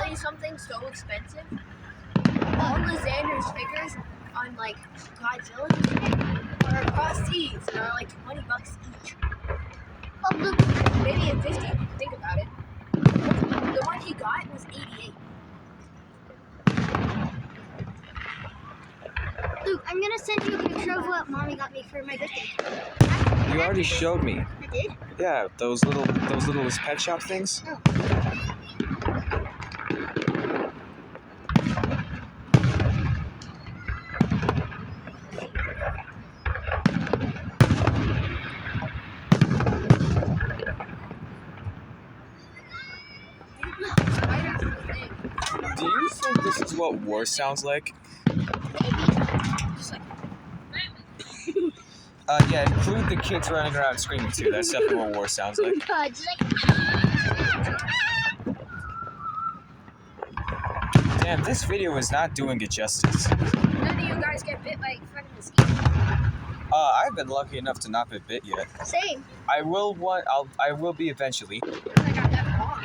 tell you something so expensive. All the Xander's figures on like Godzilla are across seas and are like $20 each. Maybe at 50 if you think about it. The one he got was 88. Luke, I'm gonna send you a picture of what Mommy got me for my birthday. You already showed me. I did? Yeah, those little pet shop things. Oh. Do you think this is what war sounds like? Just like, Yeah, include the kids running around screaming too. That's definitely what war sounds like. God, just like... Damn, this video is not doing it justice. none of you guys get bit by fucking mosquitoes. I've been lucky enough to not be bit yet. Same. I will be eventually. I got that wrong.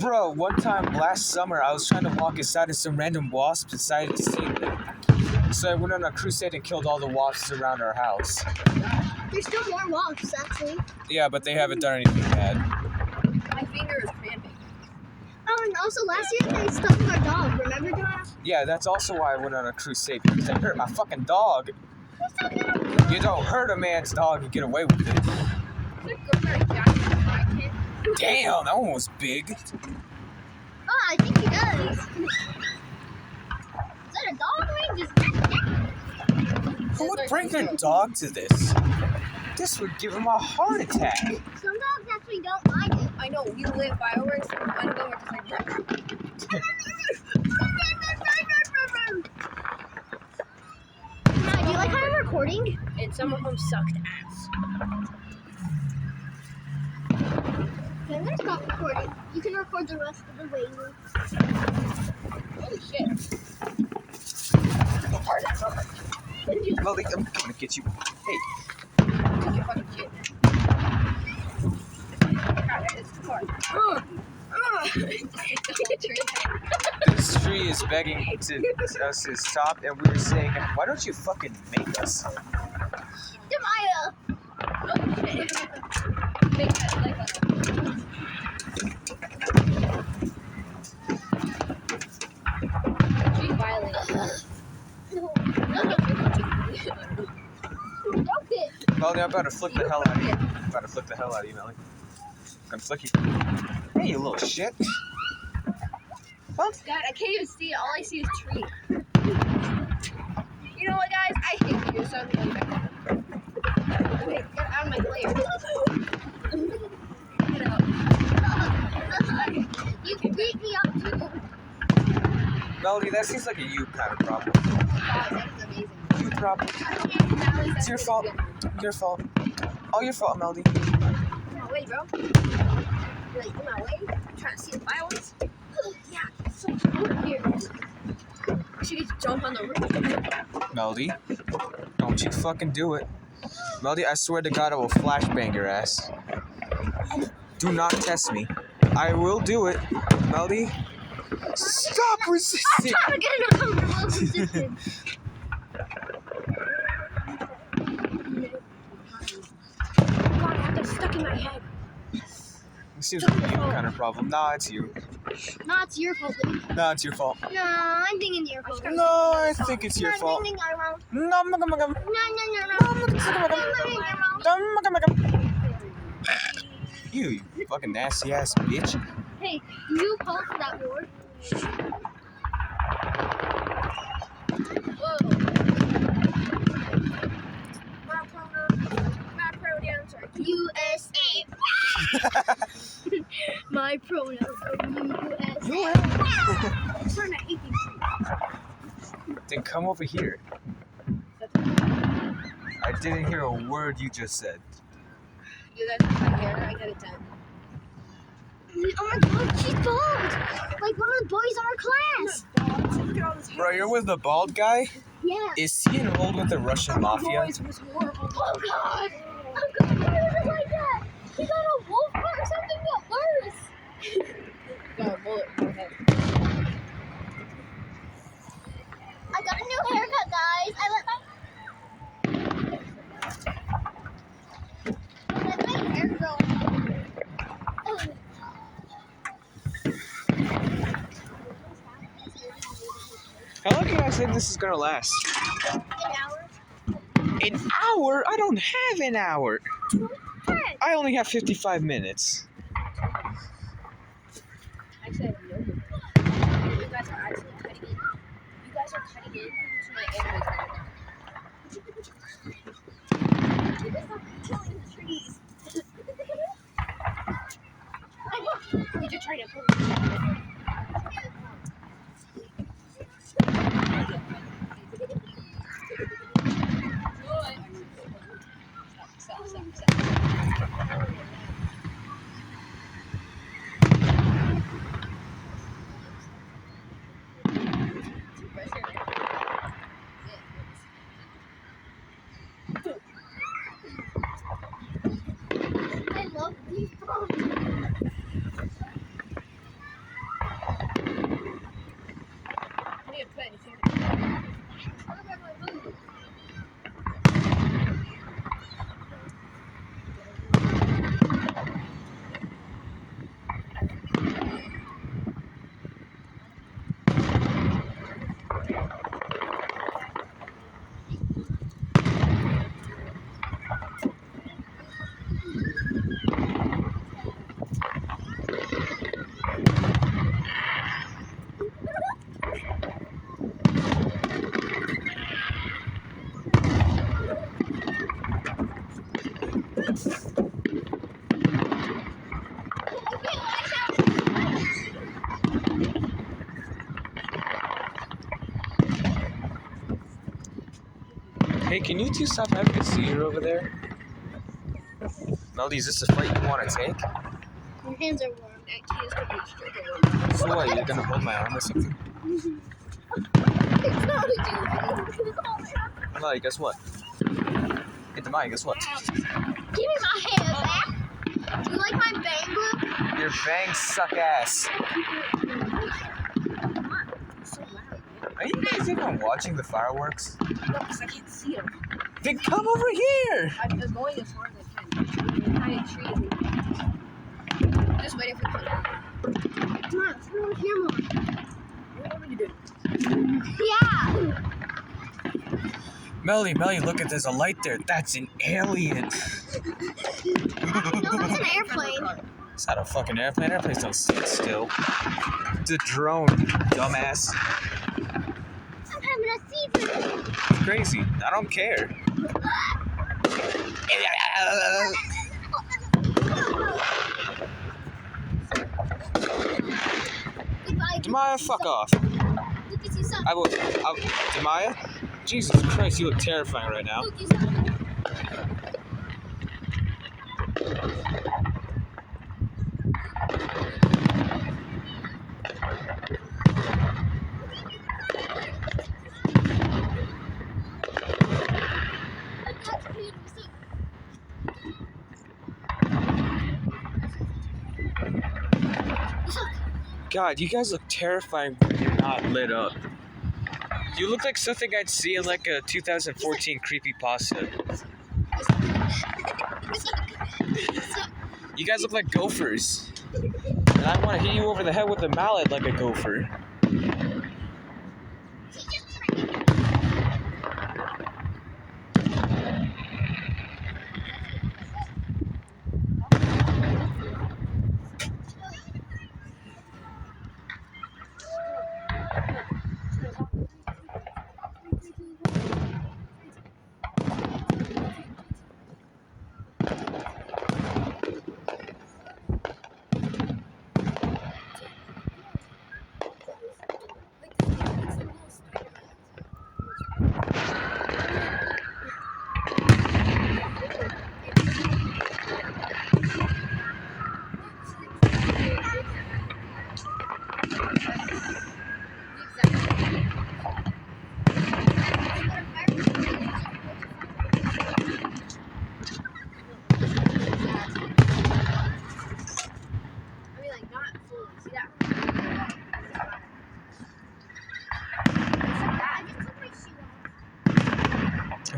Bro, one time last summer, I was trying to walk inside of some random wasps decided to see me. So I went on a crusade and killed all the wasps around our house. There's still more wasps, actually. Yeah, but they haven't done anything bad. My finger is cramping. Oh, and also last year they stuck our dog. Remember that? Yeah, that's also why I went on a crusade, because they hurt my fucking dog. You don't hurt a man's dog and get away with it. Damn, that one was big. Oh, I think he does. Is that a dog ring? Just... Who would bring their dog to this? This would give him a heart attack. Some dogs actually don't mind it. I know, we lit fireworks and one of them were just like... Do you like how I'm recording? And some of them sucked ass. Okay, I'm gonna stop recording. You can record the rest of the way. Holy shit. Well, I'm gonna get you. Hey. Take your fucking shit. God, it's too hard. This tree is begging to us to stop, and we were saying, why don't you fucking make us? Demaya! Oh shit. Make that like a... She's violent. Melody, I'm about to flick the hell out of you. I'm about to flick the hell out of you, Melody. I'm gonna flick you. Hey, you little shit. God, I can't even see it. All I see is tree. You know what, guys? I hate you. So I'm going back. Okay, get out of my glare. Get out. You can beat me up too. Melody, that seems like a you kind of problem. God, that is amazing. You problem. It's your fault. Your fault. All your fault, Melody. In my way, bro. You're like, in my way? Trying to see the fireworks? Yeah, it's so cool here. We should just jump on the roof. Melody, don't you fucking do it. Melody, I swear to God, I will flashbang your ass. Do not test me. I will do it. Melody, stop resisting. I'm trying to get in a comfortable position. God, I have that stuck in my head. It seems like a you kind of problem. Nah, it's you. Nah, it's your fault. Nah, it's your fault. No, I'm thinking your fault. No, I think it's your I'm fault. thinking I won't. No, No. You fucking nasty ass bitch. Hey, you called for that war. Whoa. My pronouns are USA. My pronouns are USA. I'm starting to hate these things. Then come over here. I didn't hear a word you just said. You guys have my hair, I got it done. Oh my god, she's bald! Like one of the boys in our class! Look at all this hair. Bro, you're with the bald guy? Yeah. Is he enrolled with the Russian mafia? Boys was horrible. Oh god! Oh god, why is it like that? He got a wolf or something got worse! No, think this is gonna last? An hour. An hour? I don't have an hour. I only have 55 minutes. Actually, I have no idea. You guys are actually cutting it. You guys are cutting it to my anime title. You guys are killing the trees. You're just trying to pull me. Stop. I love these bombs. I need to put anything. What about my food? Hey, can you two stop having a seizure over there? Melody, is this a fight you want to take? Your hands are warm. That kid's gonna be straight away. So what, you're gonna hold my arm or something? Melody, guess what? Hey, Demai, guess what? Give me my hair back. Do you like my bang look? Your bangs suck ass. So loud. Are you guys even watching the fireworks? No, because I can't see them. Then come over here! I'm going as hard as I can. Behind trees. Just waiting for the foot. Come on, turn on camera. What do you do? Yeah. Melody, look at there's a light there. That's an alien. No, that's an airplane. It's not a fucking airplane. Airplanes don't sit still. It's a drone, dumbass. I'm having a seizure. It's crazy. I don't care. Goodbye. Demaya, fuck off. Lucas, you suck. Demaya? Jesus Christ, you look terrifying right now. Luke, you suck. God, you guys look terrifying when you're not lit up. You look like something I'd see in like a 2014 creepypasta. You guys look like gophers. And I want to hit you over the head with a mallet like a gopher.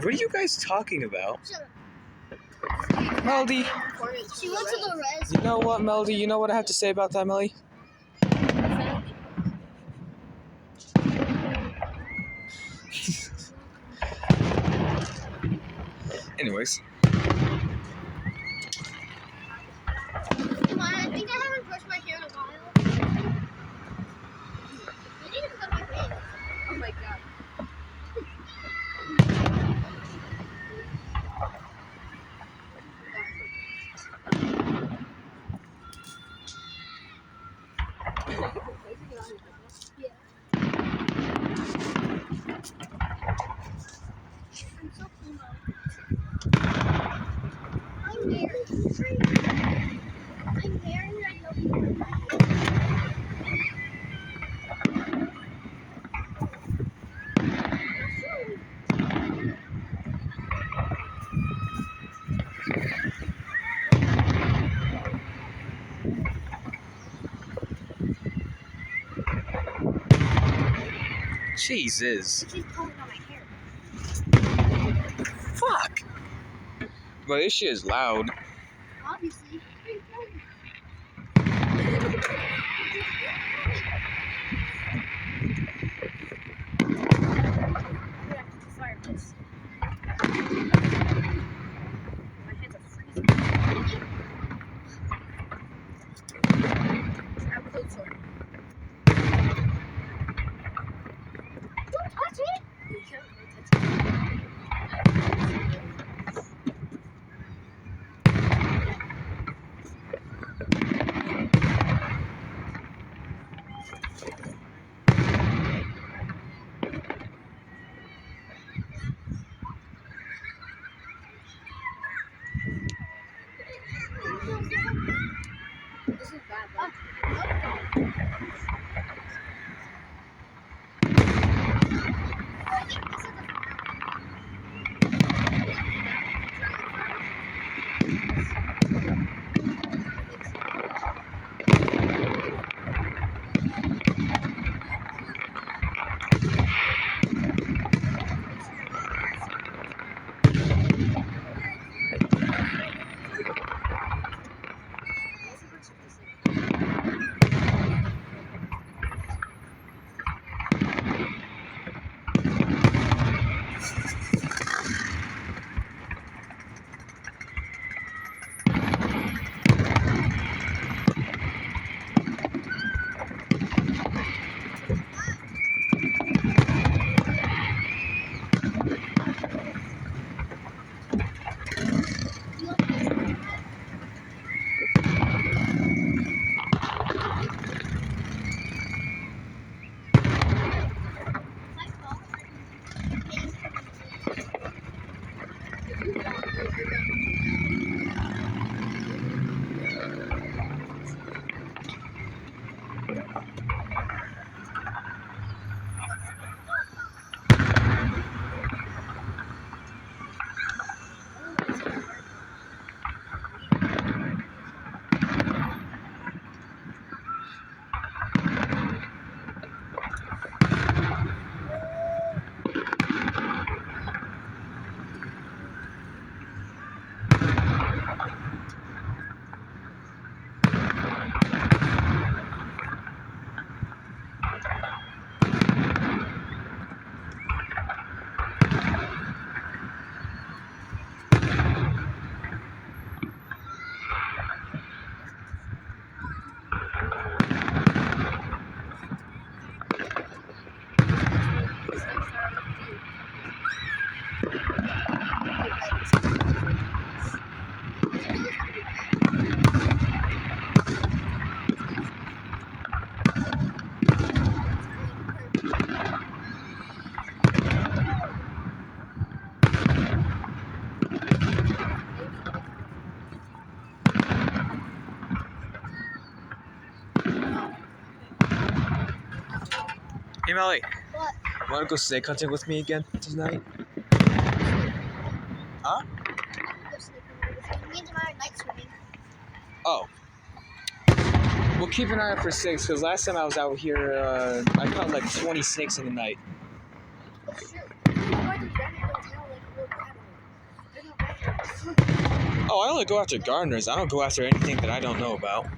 What are you guys talking about? Shut up. Melody, She went to the res. you know what, Melody? You know what I have to say about that, Melody? Anyways. Come on, I think I haven't brushed my hair in a while. You need to cut my hair. Oh my god. I'm so emo. I'm married. I'm married. I know people. Jesus. She's pulling on my hair. Fuck. But this shit is loud. Obviously. Fireplace. My hands are freezing. I'm cold sore. Don't touch it. You can't touch it. This is bad, bro. I think this is a Hey, Melly. What? Wanna go snake hunting with me again tonight? Huh? Me and Jamar are night swimming. Oh. We'll keep an eye out for snakes, because last time I was out here, I caught like 20 snakes in the night. That's true. Why did Granny go tell like a little animal? They're not bad. Oh, I only go after gardeners. I don't go after anything that I don't know about.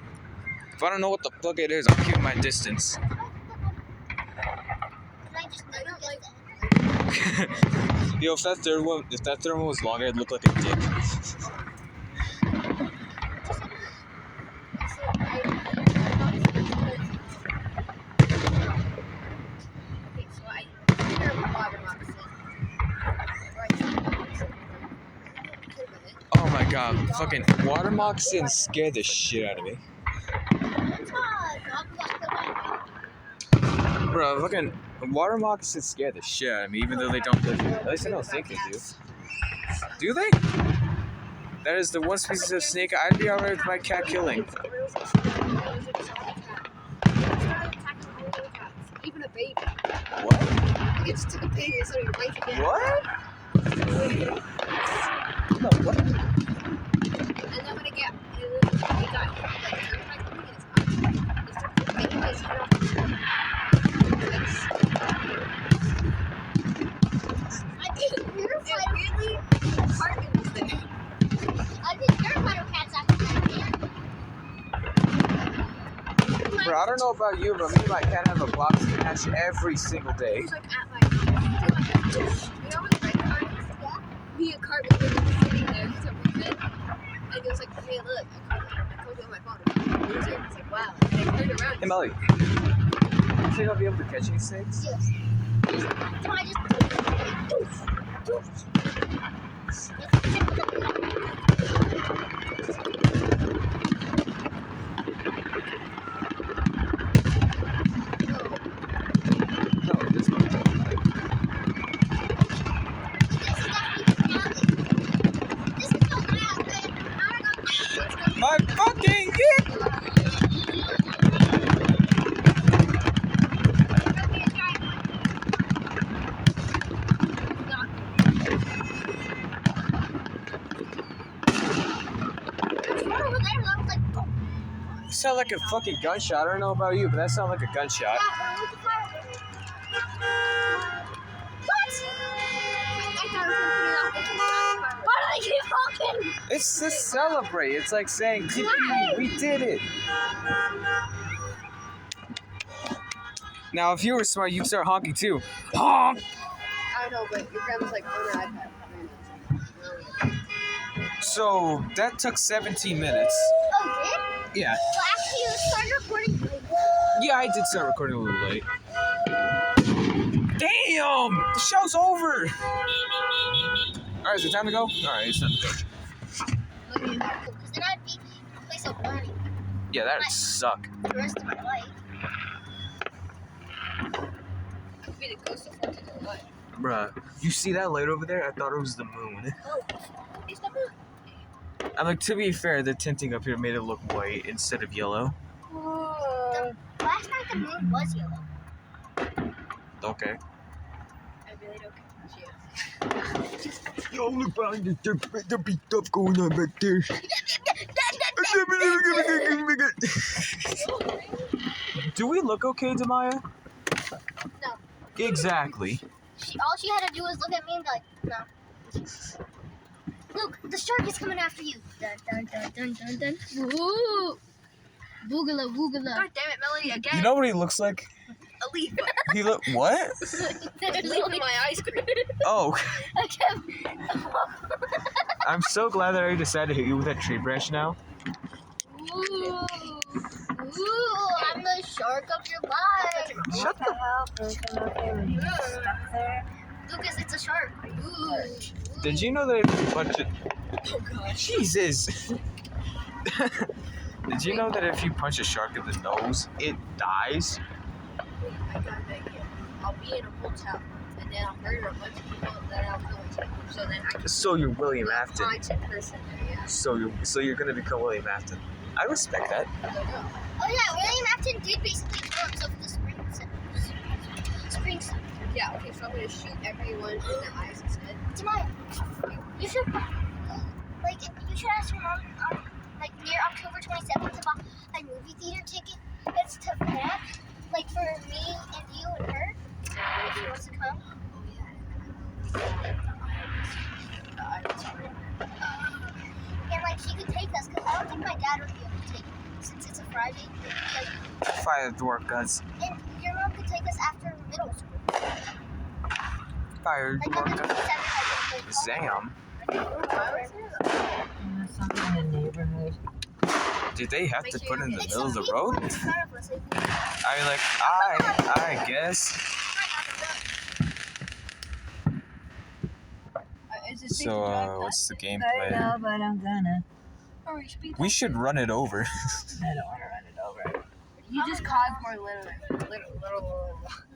If I don't know what the fuck it is, I'm keeping my distance. Can I just I don't like. Yo, if that third one was longer, it'd look like a dick. Okay, so I hear a water moccasin. Oh my god, fucking water moccasins scare the shit out of me. Bro, fucking water moccasins scare the shit out of me, even though they don't live here. At least I don't think they do. Do they? That is the one species of snake I'd be alright with my cat killing. Even a baby. What? Like it just took a baby and started biting it. What? No, what? And then when it got like terrified from me, it started biting his head off. Weirdly, Cartman was there. I get terrified of cats after that. Bro, I don't know about you, but me and my cat have a boxing match every single day. He was like at my, you know where the red card is? Yeah. Me and Cartman were sitting there, he's up in bed, and he was like, hey look, I told you on my phone about the loser. He's like, wow. And I turned around. Hey, Melly. You think I'll be able to catch any snakes? Yes. Come on, just. No, this one. My fucking dick! You sound like a fucking gunshot. I don't know about you, but that sounded like a gunshot. Why do they keep honking? It's to celebrate. It's like saying, "Yippee, we did it." Now, if you were smart, you'd start honking too. Honk! I know, but your grandma's like on her iPad. So, that took 17 minutes. Oh, did? Yeah. Well, actually, you started recording. Yeah, I did start recording a little late. Damn! The show's over! Alright, is it time to go? Alright, it's time to go. Because then I'd be in a place of learning Yeah, that'd suck. the rest of my life. Could be the ghost of 4th of July. Bruh, you see that light over there? I thought it was the moon. Oh, it's the moon. I'm like, to be fair, the tinting up here made it look white instead of yellow. Last night the moon was yellow. Okay. I really don't care. Yo, look behind the big stuff going on back there. Do we look okay, Demaya? No. Exactly. All she had to do was look at me and be like, no. Luke, the shark is coming after you. Dun dun dun dun dun dun. Woo! Boogala woogala. God damn it, Melody, again. You know what he looks like? A leaf. He look what? A leaf in my ice cream. Oh, I kept. I'm so glad that I decided to hit you with that tree branch now. Ooh, I'm the shark of your life. Shut the. Lucas, it's a shark. Ooh. Did you know that if you punch it? Oh gosh. Jesus. Did you know that if you punch a shark in the nose, it dies? I got an idea. I'll be in a hotel, and then I'll murder a bunch of people, and then I'll kill myself. So then I can So you're William Afton. content person. Yeah. So you're gonna become William Afton. I respect that. I don't know. Oh yeah, William Afton did basically kill himself with the spring set. Yeah, okay, so I'm gonna shoot everyone in the eyes instead. Tamaya, you should ask your mom like near October 27th to buy a movie theater ticket. It's to Fnac, like for me and you and her. If she wants to come. And like she could take us, cause I don't think my dad would be able to take it since it's a Friday. Like, Fire dwarf guts. and your mom could take us after middle school. firework. Like nothing Zam. Something in the neighborhood. Did they have to put it in the middle of the people road? in front of us, I think. I mean, like, I guess. So, what's the game I plan? know, but I'm gonna. We should run it over. I don't want to run it over. You just caused more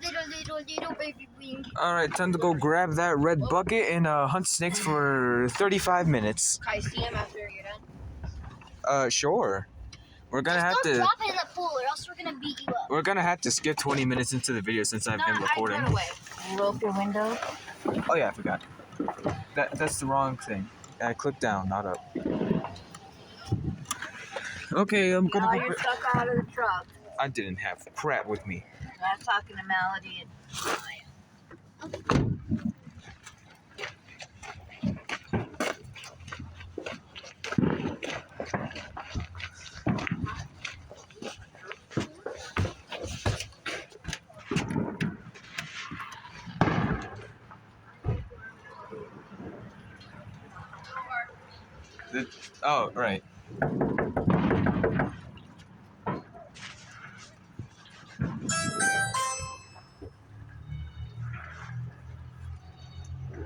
Little baby wing. Alright, time to go grab that red bucket and hunt snakes for 35 minutes. Can I see him after you're done? Sure. We're gonna have Don't to. drop it in the pool, or else we're gonna beat you up. We're gonna have to skip 20 minutes into the video since I've been recording. I away. Roll up your window. Oh yeah, I forgot. That's the wrong thing. I clicked down, not up. Okay, I'm gonna Now go. you're stuck out of the truck. I didn't have crap with me. I'm talking to Melody and Maya. Oh, right.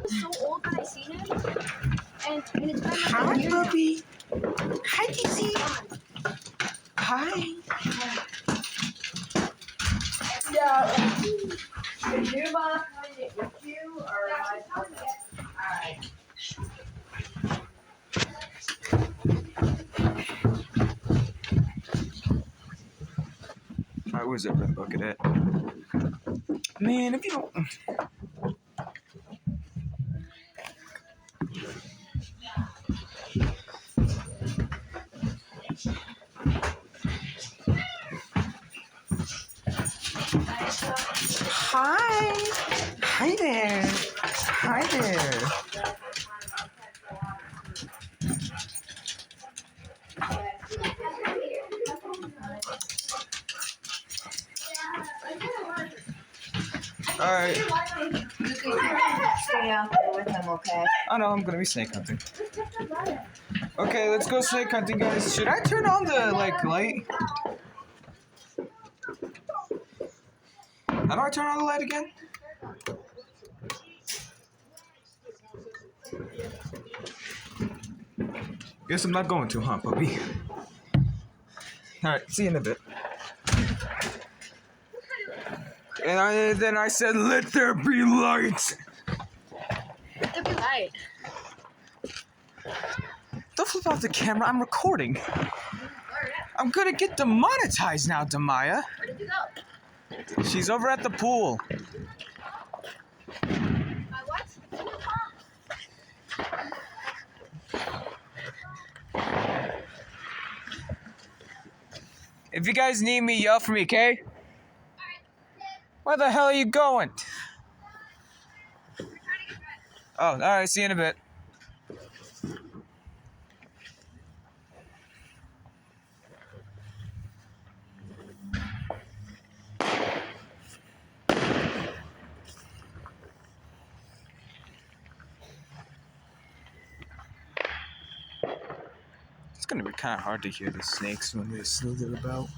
So old that I seen him, and it's been like Hi, a year. puppy. Hi, Kizzy. Hi. Yeah. Is your mom coming it with you, or am I? Alright. Alright, where's that red bucket at? Man, if you don't. Hi. Hi there. Hi there. Alright. Stay out there with him, okay? I know, I'm gonna be snake hunting. Okay, let's go snake hunting, guys. Should I turn on the, light? How do I turn on the light again? Guess I'm not going to, huh, puppy? Alright, see you in a bit. And then I said, let there be light! It'd be light. Don't flip off the camera, I'm recording. I'm gonna get demonetized now, Demaya. Where did you go? She's over at the pool. My what? If you guys need me, yell for me, okay? Where the hell are you going? Oh, alright, see you in a bit. It's gonna be kind of hard to hear the snakes when they slither about.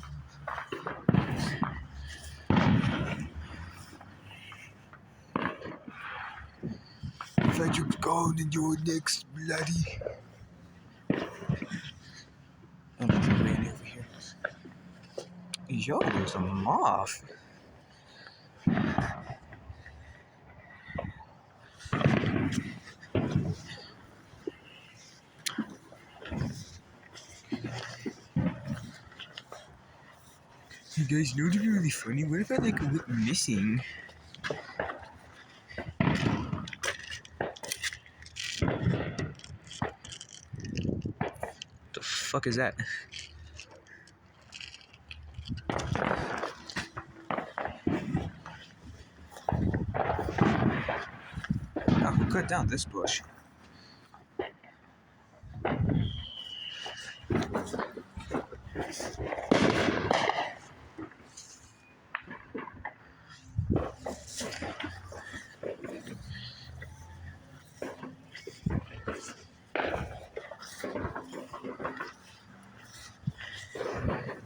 If you're going in your next bloody. Oh, there's a lady over here. Yo, there's a moth. You guys know what'd be really funny? What if I went missing? The fuck is that? Oh, who cut down this bush?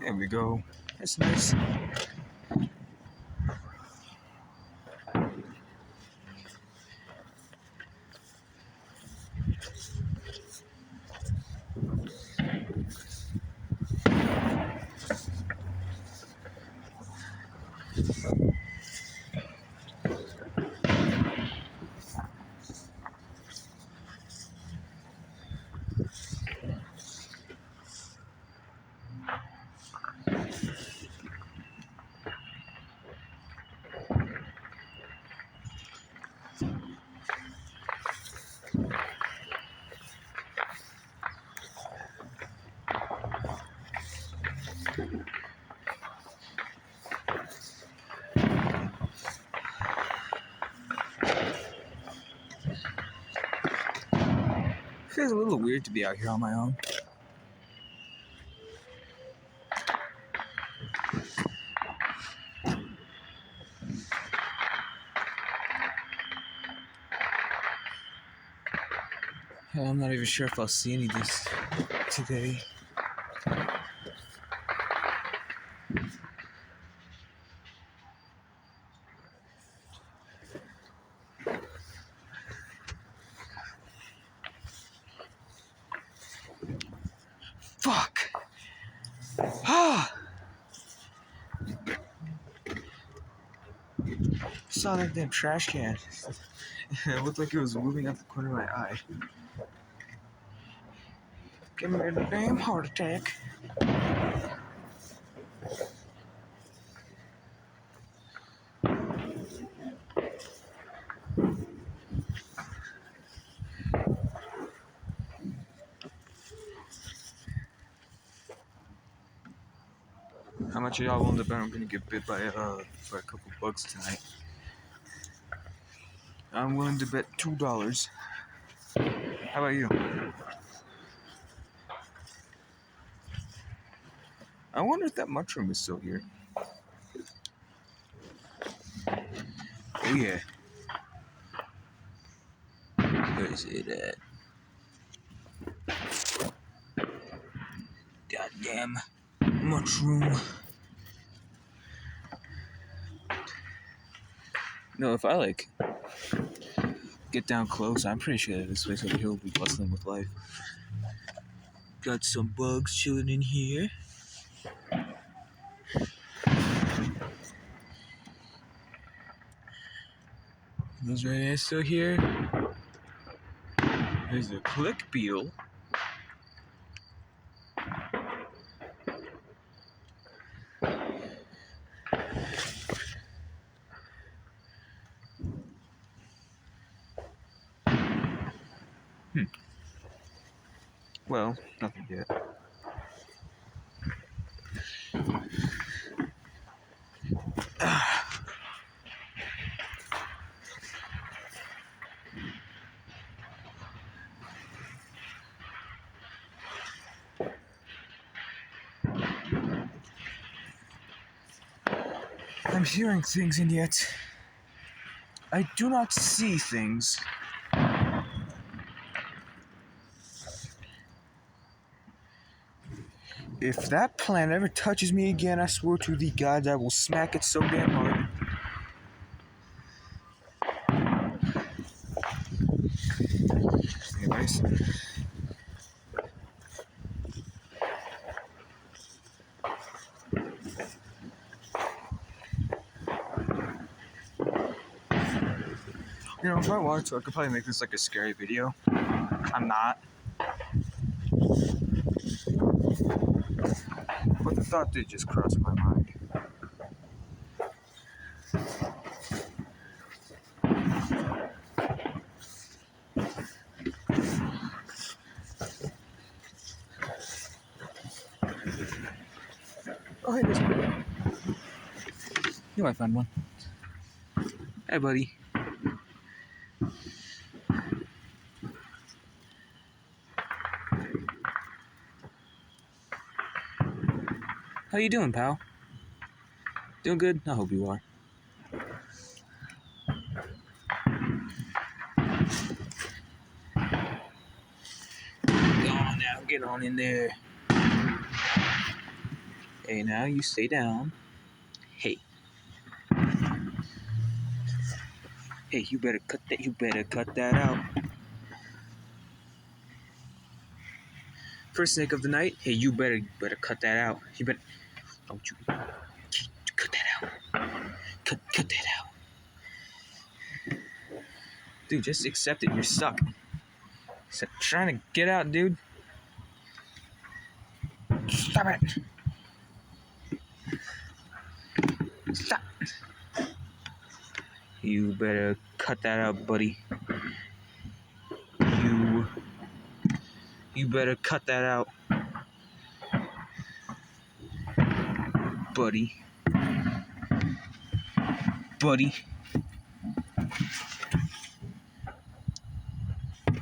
There we go. That's nice. Feels a little weird to be out here on my own. Hell, I'm not even sure if I'll see any of this today. Fuck! Ah! Saw that damn trash can. It looked like it was moving out the corner of my eye. Give me a damn heart attack. How much are y'all willing to bet I'm gonna get bit by a couple bugs tonight? I'm willing to bet $2. How about you? I wonder if that mushroom is still here. Oh yeah. Where is it at? Goddamn mushroom. No, if I get down close, I'm pretty sure that this place over here will be bustling with life. Got some bugs chilling in here. Those right there still here. There's a click beetle. Well, nothing yet. I'm hearing things, and yet I do not see things. If that plant ever touches me again, I swear to the gods I will smack it so damn hard. Anyways. You know, if I wanted to, I could probably make this like a scary video. I'm not. But the thought did just cross my mind. Oh, hey, there's one. You might find one. Hey, buddy. How you doing, pal? Doing good? I hope you are. Go on now, get on in there. Hey, now you stay down. Hey. Hey, you better cut that. You better cut that out. First snake of the night. Hey, you better cut that out. You better. Don't you cut that out. Cut that out. Dude, just accept it. You're stuck. Stop trying to get out, dude. Stop it. Stop. You better cut that out, buddy. You better cut that out. Buddy.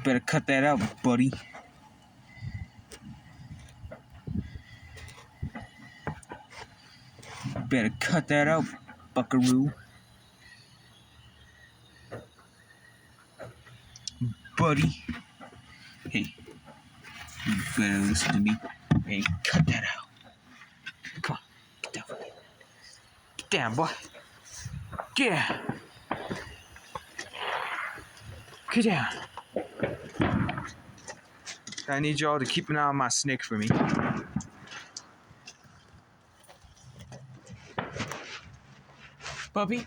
Better cut that out, buddy. Better cut that out, buckaroo. Buddy. Hey, you better listen to me. Hey, cut that out. Come on, get down. Get down, boy. Get down. Get down. I need y'all to keep an eye on my snake for me. Puppy?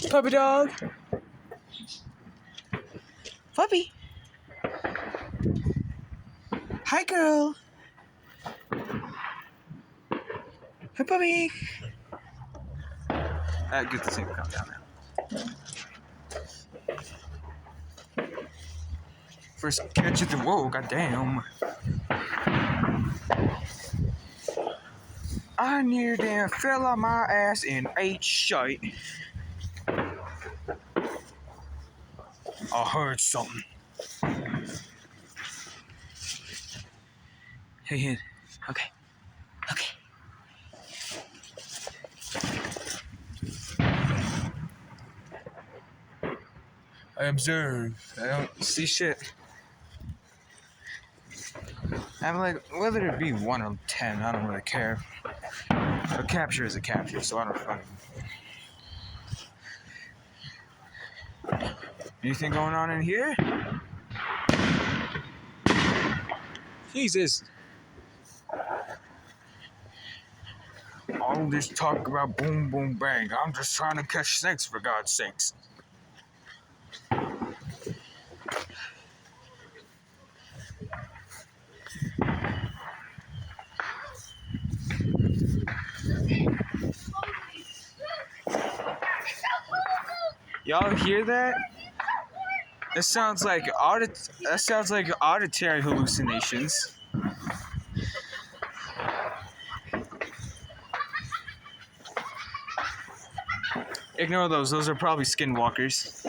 Puppy dog? Puppy? Hi, girl. Hi, puppy. Get the snake to calm down now. First catch it to whoa, goddamn. I near damn fell on my ass and ate shite. I heard something. Hey, Hen. Okay. I observe. I don't see shit. I'm like, whether it be 1 or 10, I don't really care. A capture is a capture, so I don't fucking. Anything going on in here? Jesus. All this talk about boom, boom, bang. I'm just trying to catch snakes, for God's sakes. Y'all hear that? That sounds like auditory hallucinations. Ignore those. Those are probably skinwalkers.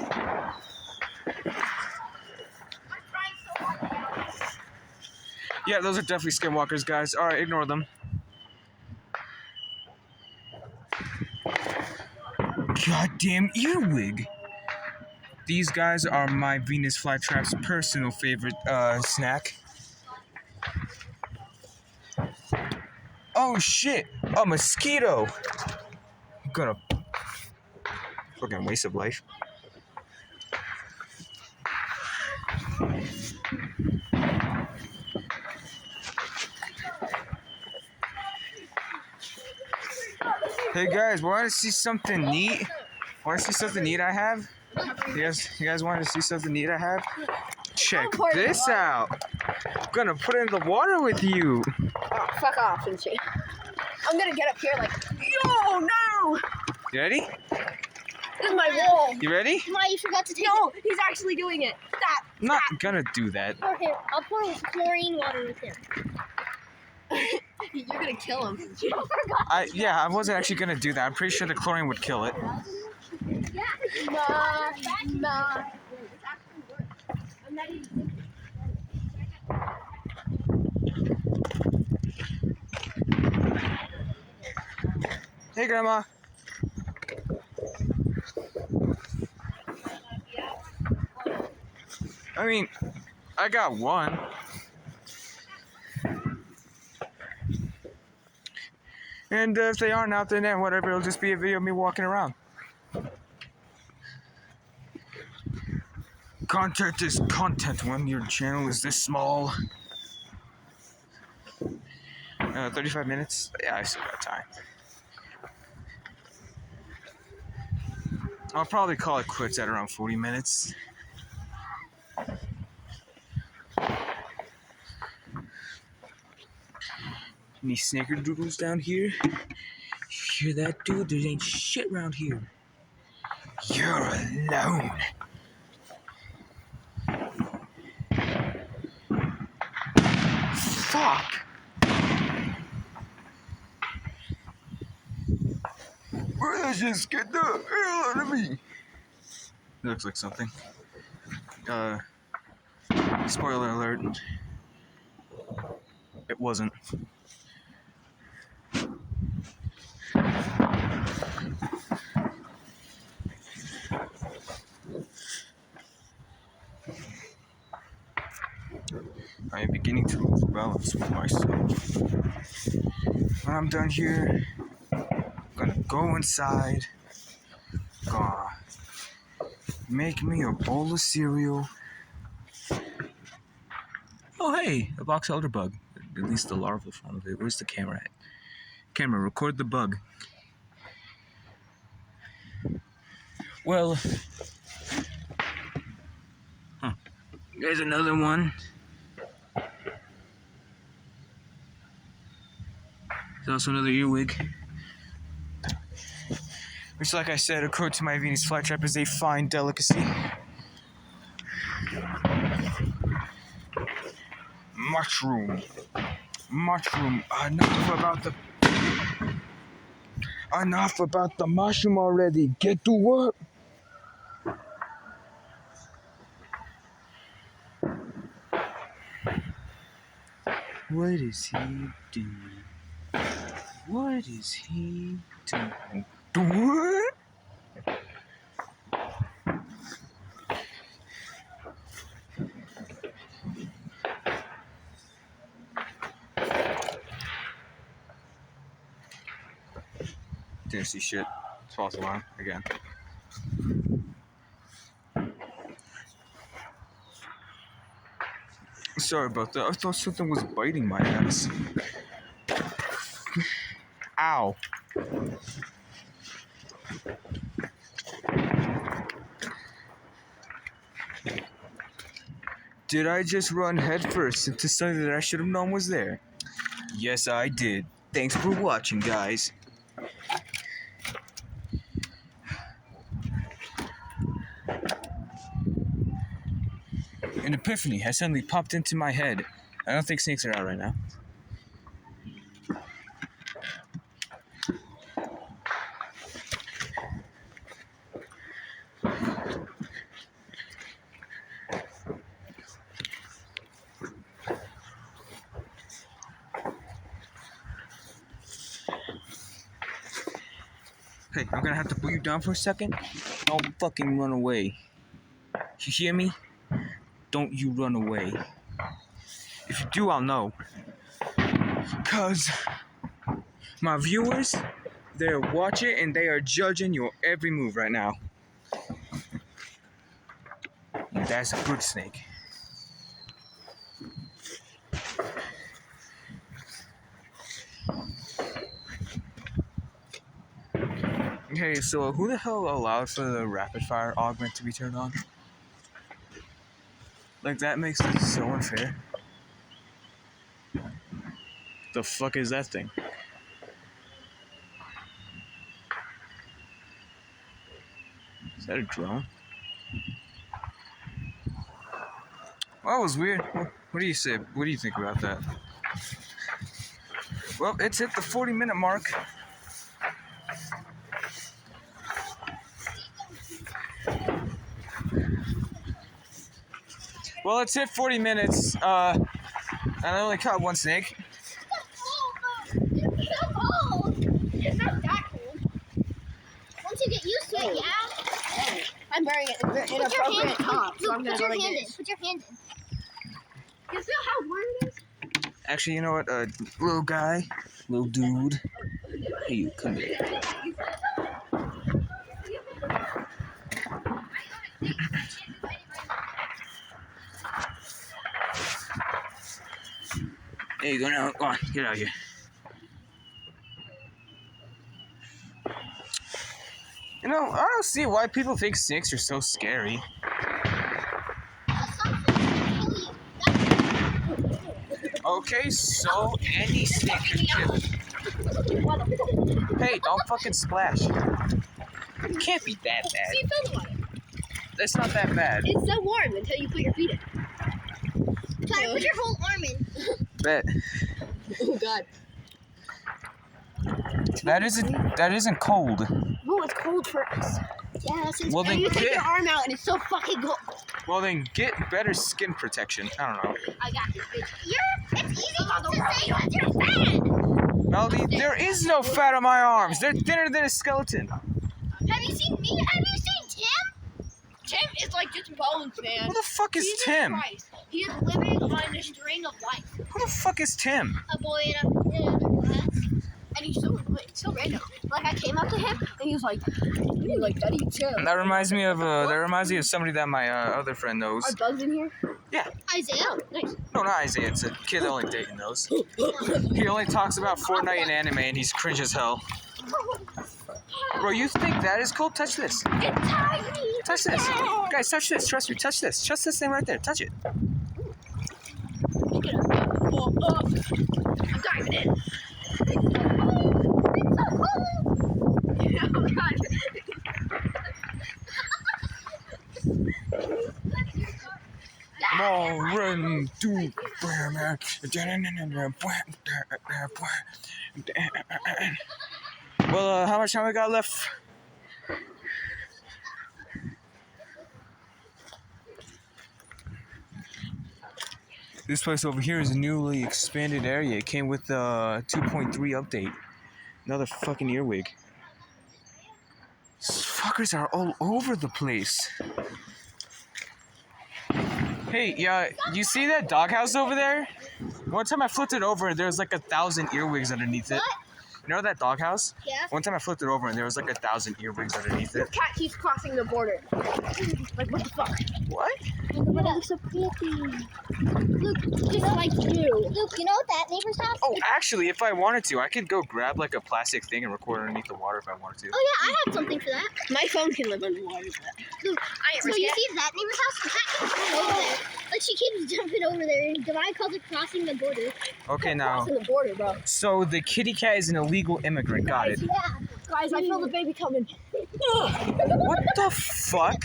Yeah, those are definitely skinwalkers, guys. All right, ignore them. Goddamn earwig. These guys are my Venus flytrap's personal favorite snack. Oh shit! A mosquito! I'm gonna fucking waste of life. Hey guys, want to see something neat? Want to see something neat I have? You guys want to see something neat I have? Check this out. I'm gonna put it in the water with you. Oh, fuck off, and shit. I'm gonna get up here like, yo, no! You ready? This is my wall. You ready? Ma, you forgot to take No, he's actually doing it. Stop. I'm not gonna do that. Okay, I'll pour chlorine water with him. You're gonna kill him. I wasn't actually gonna do that. I'm pretty sure the chlorine would kill it. Nah. It's actually worse. I'm not even. Hey, Grandma. I mean, I got one. And if they aren't out there, then whatever, it'll just be a video of me walking around. Content is content when your channel is this small. 35 minutes? Yeah, I still got time. I'll probably call it quits at around 40 minutes. Any snickerdoodles down here? You hear that, dude? There ain't shit around here. You're alone. Fuck! Let's just get the hell out of me. Looks like something. Spoiler alert. It wasn't. I am beginning to lose balance with myself. When I'm done here, I'm gonna go inside. Gonna make me a bowl of cereal. Oh hey, a box elder bug. At least the larval form of it. Where's the camera at? Camera, record the bug. Well, there's another one. There's also another earwig. Which, like I said, according to my Venus flytrap, is a fine delicacy. Mushroom. Enough about the mushroom already. Get to work. What is he doing? What is he doing? What? Didn't see shit. False alarm again. Sorry about that. I thought something was biting my ass. Ow. Did I just run headfirst into something that I should have known was there? Yes, I did. Thanks for watching, guys. An epiphany has suddenly popped into my head. I don't think snakes are out right now. Hey, I'm gonna have to put you down for a second. Don't fucking run away. You hear me? Don't you run away. If you do, I'll know. Cause my viewers, they're watching and they are judging your every move right now. That's a good snake. Okay, so who the hell allowed for the rapid fire augment to be turned on? Like, that makes it so unfair. The fuck is that thing? Is that a drone? Well, that was weird. What do you say? What do you think about that? Well, it's hit the 40-minute mark. Well, it's hit 40 minutes, and I only caught one snake. It's not that cold. Once you get used to it, yeah. I'm wearing it in inappropriate top, so I'm gonna go like this. Put your hand in. You feel how warm it is? Actually, you know what? Little guy, little dude. Hey, you come here. Hey, go now. Go on, get out of here. You know, I don't see why people think snakes are so scary. Okay, so any snake could kill. Hey, don't fucking splash. It can't be that bad. See, fill the water. It's not that bad. It's so warm until you put your feet in. Try to put your whole arm in. Bet. Oh God. That isn't cold. Oh, it's cold for us. Yeah, since Well then You take get your arm out and it's so fucking cold. better skin protection. I don't know. I got this bitch. it's easy to say that you're fat. Melody, there is no fat on my arms. They're thinner than a skeleton. Have you seen me? Have you seen Tim? Tim is like just bones, man. Who the fuck is Jesus Tim? Christ. He is living on a string of life. Who the fuck is Tim? A boy in a glass. And he's so random. Like I came up to him and he was like, Daddy, chill. That reminds me of somebody that my other friend knows. Are bugs in here? Yeah. Isaiah. Oh, nice. No, not Isaiah. It's a kid that only Dayton knows. He only talks about Fortnite and anime, and he's cringe as hell. Bro, you think that is cool? Touch this. It's tiny. Touch this. Guys, touch this. Trust me. Touch this. Trust this thing right there. Touch it. I'm diving in. It's so cool. Oh God. Come on, run to Well, how much time we got left? This place over here is a newly expanded area. It came with the 2.3 update. Another fucking earwig. These fuckers are all over the place. Hey, yeah, you see that doghouse over there? One time I flipped it over and there was like 1,000 earwigs underneath it. You know that doghouse? Yeah. One time I flipped it over and there was like 1,000 earwigs underneath This it. cat keeps crossing the border. Like what the fuck? What? Look, it's so pretty. Look, Just like you. Luke, you know what that neighbor's house? Oh, actually, if I wanted to, I could go grab like a plastic thing and record underneath the water if I wanted to. Oh yeah, I have something for that. My phone can live underwater. Luke, I ain't so risk you it. see that neighbor's house? The cat keeps going over there. Like she keeps jumping over there, and Divine calls it crossing the border. Okay, now, Crossing the border, bro. so the kitty cat is an illegal immigrant. Got it. Yeah. Guys, I feel the baby coming. What the fuck?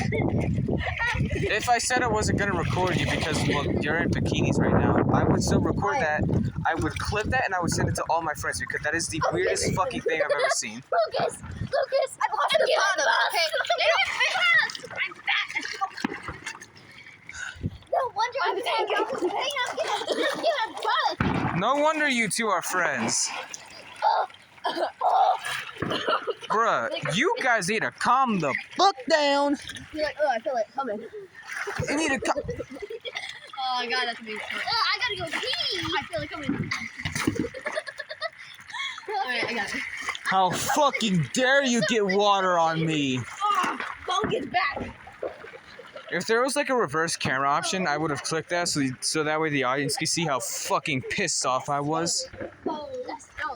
If I said I wasn't gonna record you because, well, you're in bikinis right now, I would still record that. I would clip that and I would send it to all my friends because that is the weirdest fucking thing I've ever seen. Lucas, I lost the bottom. Okay, they don't fit us. I'm fat. No wonder I'm saying No wonder you two are friends. Bruh, you guys need to calm the fuck down. You're like, oh, I feel it coming. You need to calm. Oh, I got that to be. I gotta go pee. I feel it coming. Alright, I got it. How fucking dare you get water on me? Oh, phone gets back. If there was like a reverse camera option, I would have clicked that so that way the audience could see how fucking pissed off I was. Phone. Let's go.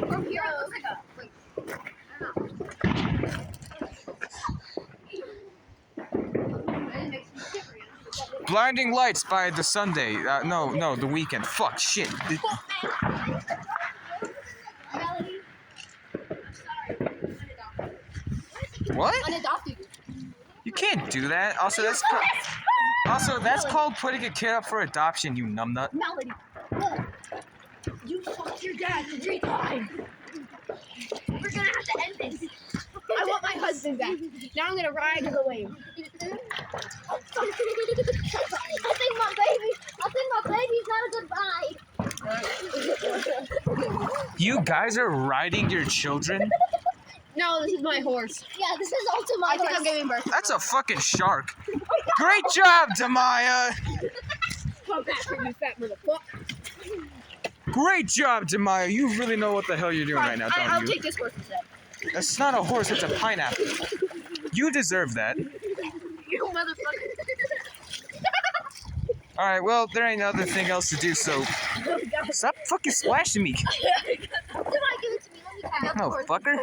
From here, it looks like a. Blinding Lights by the Sunday. No, the weekend. Fuck, shit. What? Unadopted. You can't do that. Also, that's called putting a kid up for adoption, you numbnut. Melody. You fucked your dad 3 times. We're gonna have to end this. I want my husband back. Now I'm gonna ride to the wave. I think my baby's not a good ride. You guys are riding your children? No, this is my horse. Yeah, this is also my I think I'm giving birth. That's a fucking shark. Great job, Tamaya. Come back here, you fat motherfucker. Great job, Demaya. You really know what the hell you're doing right now, I'll don't you? take this horse instead. That's not a horse, it's a pineapple. You deserve that. You motherfucker. Alright, well, there ain't nothing else to do, so stop fucking splashing me. Come on, give it to me. Let me have it. No, fucker.